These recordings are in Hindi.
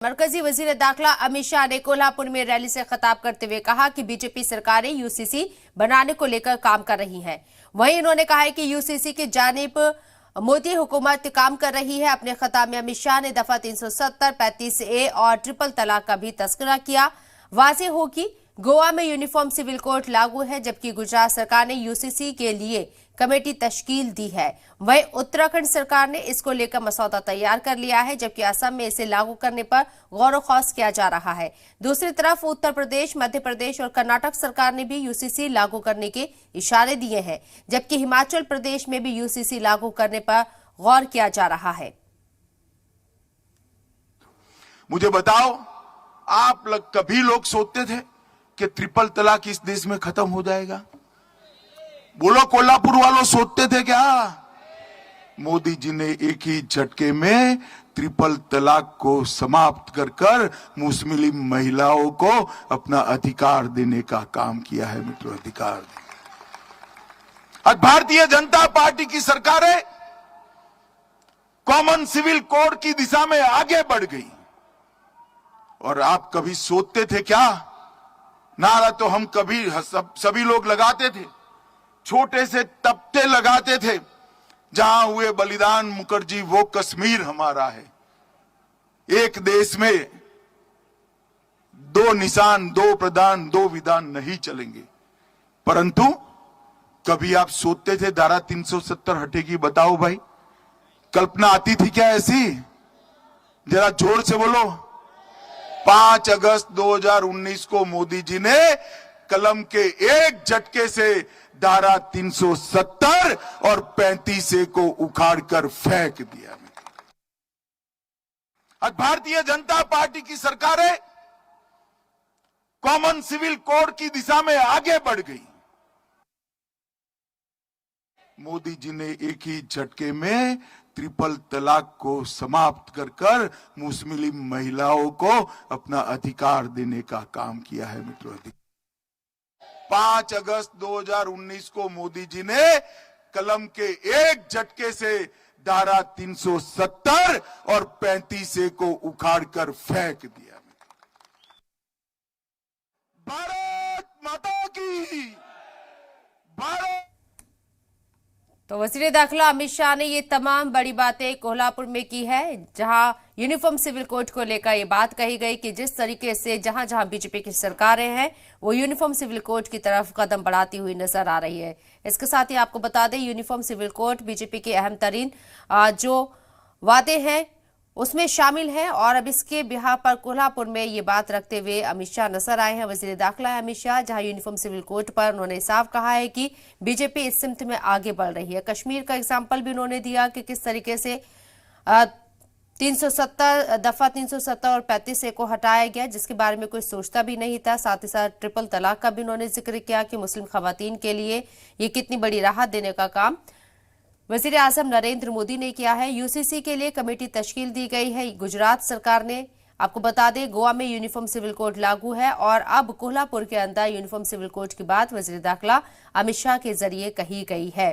मरकजी वजीर दाखिला अमित शाह ने कोल्हापुर में रैली से खिताब करते हुए कहा कि बीजेपी सरकारें यूसीसी बनाने को लेकर काम कर रही है। वहीं उन्होंने कहा है कि यूसीसी की जानिब मोदी हुकूमत काम कर रही है। अपने खिताब में अमित शाह ने दफा 370, 35A और ट्रिपल तलाक का भी तस्करा किया। वाज़ेह हो कि गोवा में यूनिफॉर्म सिविल कोड लागू है, जबकि गुजरात सरकार ने यूसीसी के लिए कमेटी तश्कील दी है। वहीं उत्तराखंड सरकार ने इसको लेकर मसौदा तैयार कर लिया है, जबकि असम में इसे लागू करने पर गौर खौस किया जा रहा है। दूसरी तरफ उत्तर प्रदेश, मध्य प्रदेश और कर्नाटक सरकार ने भी यूसीसी लागू करने के इशारे दिए हैं, जबकि हिमाचल प्रदेश में भी यूसीसी लागू करने पर गौर किया जा रहा है। मुझे बताओ, आप कभी लोग सोचते थे कि ट्रिपल तलाक इस देश में खत्म हो जाएगा? बोलो, कोल्हापुर वालों सोचते थे क्या? मोदी जी ने एक ही झटके में ट्रिपल तलाक को समाप्त कर मुस्लिम महिलाओं को अपना अधिकार देने का काम किया है। मित्रों, अधिकार। आज भारतीय जनता पार्टी की सरकारें कॉमन सिविल कोड की दिशा में आगे बढ़ गई। और आप कभी सोचते थे क्या? नारा तो हम कभी सभी लोग लगाते थे, छोटे से तख्ते लगाते थे, जहां हुए बलिदान मुखर्जी वो कश्मीर हमारा है। एक देश में दो निशान, दो प्रधान, दो विधान नहीं चलेंगे। परंतु कभी आप सोचते थे धारा 370 हटेगी? बताओ भाई, कल्पना आती थी क्या ऐसी? जरा जोर से बोलो। 5 अगस्त 2019 को मोदी जी ने कलम के एक झटके से धारा 370 और 35A को उखाड़कर फेंक दिया। आज भारतीय जनता पार्टी की सरकारें कॉमन सिविल कोड की दिशा में आगे बढ़ गई। मोदी जी ने एक ही झटके में ट्रिपल तलाक को समाप्त कर मुस्लिम महिलाओं को अपना अधिकार देने का काम किया है। मित्रों, 5 अगस्त 2019 को मोदी जी ने कलम के एक झटके से धारा 370 और 35A को उखाड़कर फेंक दिया। भारत माता की। भारत। तो वजीर दाखिला अमित शाह ने ये तमाम बड़ी बातें कोल्हापुर में की है, जहां यूनिफॉर्म सिविल कोड को लेकर ये बात कही गई कि जिस तरीके से जहां जहां बीजेपी की सरकारें हैं वो यूनिफॉर्म सिविल कोड की तरफ कदम बढ़ाती हुई नजर आ रही है। इसके साथ ही आपको बता दें, यूनिफॉर्म सिविल कोड बीजेपी के अहम तरीन जो वादे हैं उसमें शामिल है। और अब इसके बिहार पर कोल्हापुर में ये बात रखते हुए अमित शाह नजर आए हैं। वजीर दाखिला है अमित शाह, जहां यूनिफॉर्म सिविल कोड पर उन्होंने साफ कहा है कि बीजेपी इस सिमत में आगे बढ़ रही है। कश्मीर का एग्जाम्पल भी उन्होंने दिया कि किस तरीके से 370 और 35A को हटाया गया, जिसके बारे में कोई सोचता भी नहीं था। साथ ही साथ ट्रिपल तलाक का भी उन्होंने जिक्र किया कि मुस्लिम खवातीन के लिए ये कितनी बड़ी राहत देने का काम वजीर आजम नरेंद्र मोदी ने किया है। यूसीसी के लिए कमेटी तश्कील दी गई है गुजरात सरकार ने। आपको बता दें, गोवा में यूनिफॉर्म सिविल कोड लागू है और अब कोल्हापुर के अंदर यूनिफॉर्म सिविल कोड की बात वजीर दाखिला अमित शाह के जरिए कही गई है।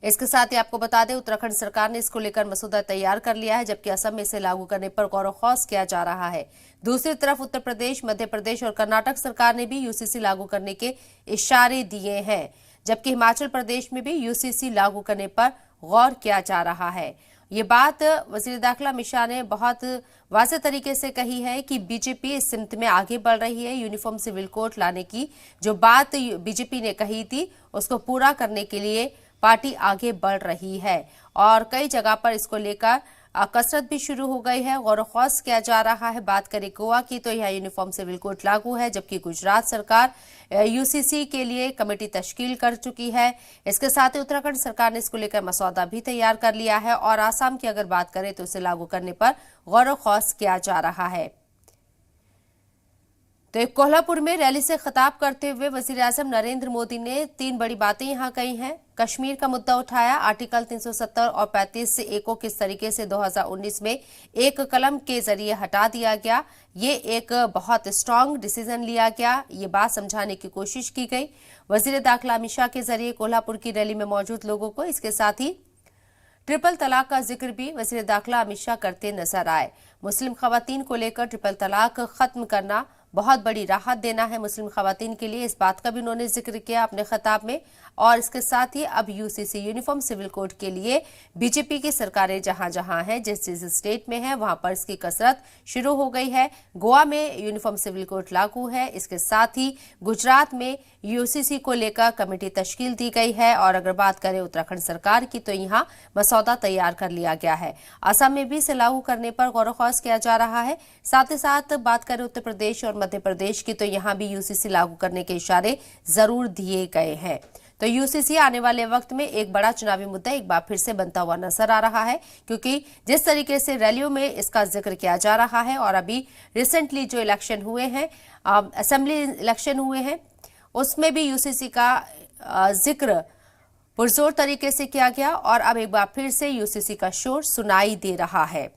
इसके साथ ही आपको बता दें, उत्तराखंड सरकार ने इसको लेकर मसौदा तैयार कर लिया है, जबकि असम में इसे लागू करने पर गौर खौस किया जा रहा है। दूसरी तरफ उत्तर प्रदेश, मध्य प्रदेश और कर्नाटक सरकार ने भी यूसीसी लागू करने के इशारे दिए हैं, जबकि हिमाचल प्रदेश में भी यूसीसी लागू करने पर गौर किया जा रहा है। ये बात वजीर दाखिला अमित शाह ने बहुत वाज़ेह तरीके से कही है कि बीजेपी इस सिमत में आगे बढ़ रही है। यूनिफॉर्म सिविल कोड लाने की जो बात बीजेपी ने कही थी उसको पूरा करने के लिए पार्टी आगे बढ़ रही है और कई जगह पर इसको लेकर कसरत भी शुरू हो गई है, गौर खौस किया जा रहा है। बात करें गोवा की तो यह यूनिफॉर्म सिविल कोड लागू है, जबकि गुजरात सरकार यूसीसी के लिए कमेटी तश्कील कर चुकी है। इसके साथ ही उत्तराखंड सरकार ने इसको लेकर मसौदा भी तैयार कर लिया है और आसाम की अगर बात करें तो इसे लागू करने पर गौर खौस किया जा रहा है। तो कोल्हापुर में रैली से खिताब करते हुए वजीर आजम नरेंद्र मोदी ने 3 बड़ी बातें यहां कही हैं। कश्मीर का मुद्दा उठाया, आर्टिकल 370 और 35A को किस तरीके से 2019 में एक कलम के जरिए हटा दिया गया, ये एक बहुत स्ट्रांग डिसीजन लिया गया, ये बात समझाने की कोशिश की गई। वजीर दाखिला अमित शाह के जरिए कोल्हापुर की रैली में मौजूद लोगों को इसके साथ ही ट्रिपल तलाक का जिक्र भी वजीर दाखिला अमित शाह करते नजर आए। मुस्लिम खवातीन को लेकर ट्रिपल तलाक खत्म करना बहुत बड़ी राहत देना है मुस्लिम खवातीन के लिए। इस बात का भी उन्होंने जिक्र किया अपने खिताब में। और इसके साथ ही अब यूसीसी यूनिफॉर्म सिविल कोड के लिए बीजेपी की सरकारें जहां जहां हैं, जिस जिस स्टेट में है, वहां पर इसकी कसरत शुरू हो गई है। गोवा में यूनिफॉर्म सिविल कोड लागू है। इसके साथ ही गुजरात में यूसीसी को लेकर कमेटी तश्कील दी गई है। और अगर बात करें उत्तराखंड सरकार की, तो यहां मसौदा तैयार कर लिया गया है। असम में भी इसे लागू करने पर गौर-व-ख़ौज़ किया जा रहा है। साथ ही साथ बात करें उत्तर प्रदेश और मध्य प्रदेश की, तो यहां भी यूसीसी लागू करने के इशारे जरूर दिए गए हैं। तो यूसीसी आने वाले वक्त में एक बड़ा चुनावी मुद्दा एक बार फिर से बनता हुआ नजर आ रहा है, क्योंकि जिस तरीके से रैलियों में इसका जिक्र किया जा रहा है और अभी रिसेंटली जो इलेक्शन हुए हैं, असेंबली इलेक्शन हुए हैं, उसमें भी यूसीसी का जिक्र पुरजोर तरीके से किया गया और अब एक बार फिर से यूसीसी का शोर सुनाई दे रहा है।